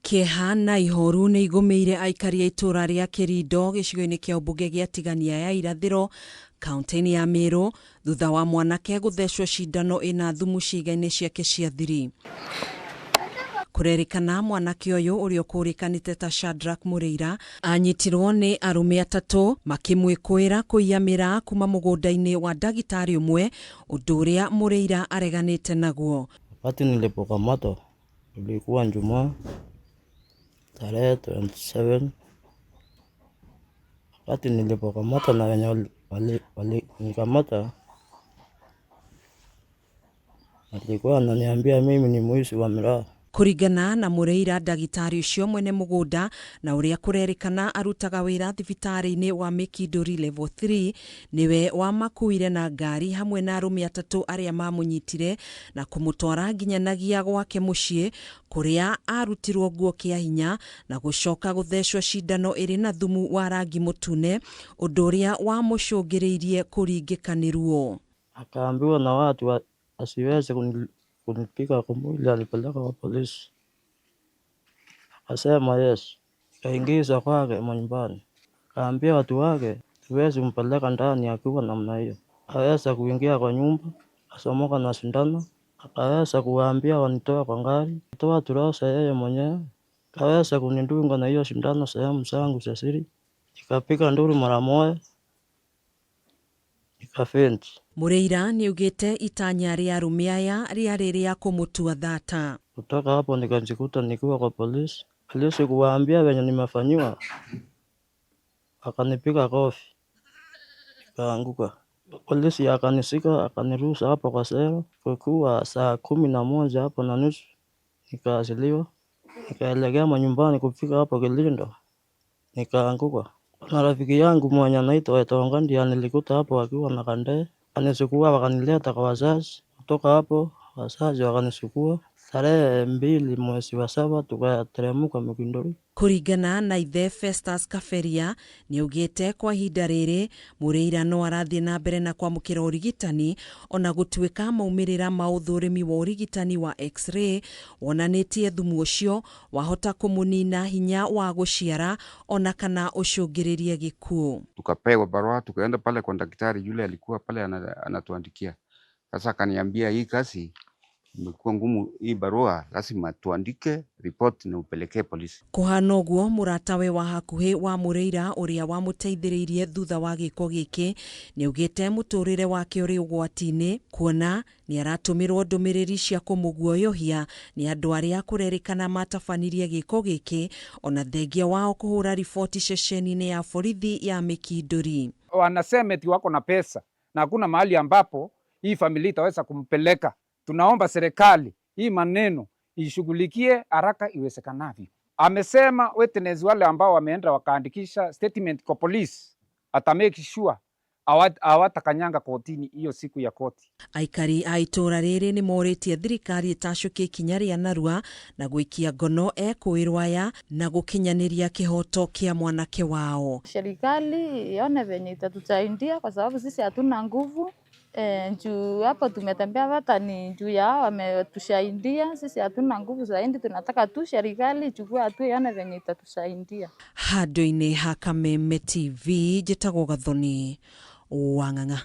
Kĩeha na ihoru nĩ igũmĩire aikari a itũra rĩa Kĩrindo gĩcigo-inĩ kĩa ũmbunge gĩa Tigania ya irathĩro kaunti-inĩ ya Meru thutha wa mwanake gũthecwo cindano ĩna thumu ciĩga-inĩ ciake cia thiri. Kũrerĩkana mwanake ũyũ ũrĩa ũkũrĩkanĩte ta Shadrack Mũrĩira anyitirwo nĩ arũme atatũ makĩmwĩkũĩra kũiyamĩra kuma mũgũnda-inĩ wa ndagĩtarĩ ũmwe, ũndũ ũrĩa Mũrĩira areganĩte naguo. Wakati nilipokamatwa ilikuwa Ijumaa tarehe 27. Wakati nilipokamatwa na wenye walinikamata alikuwa ananiambia mimi ni mwizi wa miraa. Kũringana na Mũrĩira, ndagĩtarĩ ũcio mwene mũgũnda na ũrĩa kũrerĩkana arutaga wĩra thibitarĩ-inĩ wa Mĩkindũri level 3 niwe wamakuire na ngari hamwe na arũme atatũ arĩa mamũnyitire na kũmũtwara nginyanagia gwake mũciĩ, kũrĩa arutirwo nguo kĩa hinya na gũcoka gũthecwo cindano ĩrĩ na thumu wa rangi mũtune, ũndũ ũrĩa wamũcũngĩrĩirie kũringĩka nĩ ruo. Akaambiwa na watu asiweze kunipiga kwa mwili, alipeleka kwa polisi. Akasema yes, kaingiza kwake nyumbani. Kaambia watu wake siwezi mpeleka ndani akiwa namna hiyo. Akaweza kuingia kwa nyumba, asomoka na sindano, akaweza kuwaambia wanitoa kwa gari, toa turosa yeye mwenyewe. Akaweza kunidunga na hiyo sindano sehemu zangu za siri. Nikapiga nduru mara moja. Mũrĩira nĩaugĩte itanya rĩa arũme aya rĩarĩ rĩa kũmũtua thata. Kutoka hapo nikajikuta nikiwa kwa polisi. Polisi kuwaambia venye nimefanyiwa, akanipiga kofi, nikaanguka. Polisi akanisika akaniruhusu hapo kwa selo. Kwa saa 11 hapo na nusu nikaasiliwa, nikaelekea manyumbani. Kufika hapo Kilindo nikaanguka. Na rafiki yangu mwenye anaitwa Etonga ndiye nilikuta hapo akiwa na kandee. Anisukua wakanileta kwa wazazi. Kutoka hapo wazazi wakanisukua. Tarehe 2 mwezi wa 7 tukateremka Mĩkindũri. Kũringana na ithe Festus Kaberia nĩaugĩte kwa ihinda rĩrĩ Mũrĩira no arathiĩ na mbere na kwamũkĩra ũrigitani, ona gũtuĩka maumĩrĩra ma ũthũrimi wa ũrigitani wa X-ray wonanĩtie thumu ũcio wahota kũmũnina hinya wa gũciara ona kana ũcũngĩrĩrie gĩkuũ. Tukapewa barua, tukaenda pale kwa daktari yule alikuwa pale anatuandikia. Sasa akaniambia hii kazi imekuwa ngumu, hii barua lazima tuandike report na upelekee polisi. Kũhana ũguo mũratawe wa hakuhĩ wa Mũrĩira ũrĩa wamũteithĩrĩirie thutha wa gĩko gĩkĩ nĩaugĩte mũtũrĩre wake ũrĩ ũgwati-inĩ, kuona nĩaratũmĩrwo ndũmĩrĩri cia kũmũguoyohia nĩ andũ arĩa kũrerĩkana matabanirie gĩko gĩkĩ, ona thengia wao kũhũra riboti ceceni-inĩ ya borithi ya Mĩkindũri. Wanasema eti wako na pesa na hakuna mahali ambapo hii familia itaweza kumpeleka. Tunaomba serikali hii maneno ishughulikie haraka iwezekanavyo. Amesema witness wale ambao wameenda wakaandikisha statement kwa polisi ata make sure awatakanyanga kotini hiyo siku ya koti. Aikari a itũra rĩrĩ nĩ morĩtie thirikari ĩtacũkie ikinya rĩa narua na gũikia ngono ekũĩrwo aya na gũkinyanĩria kĩhoto kĩa mwanake wao. Serikali ione venye itatusaidia kwa sababu sisi hatuna nguvu. Juu hapo tumetembea hata ni juu yao wametusaidia, sisi hatuna nguvu zaidi, tunataka tu serikali ichukue hatua ione venye itatusaidia. Handũ-inĩ ha Kameme TV njĩtagwo Gathoni Wang'ang'a.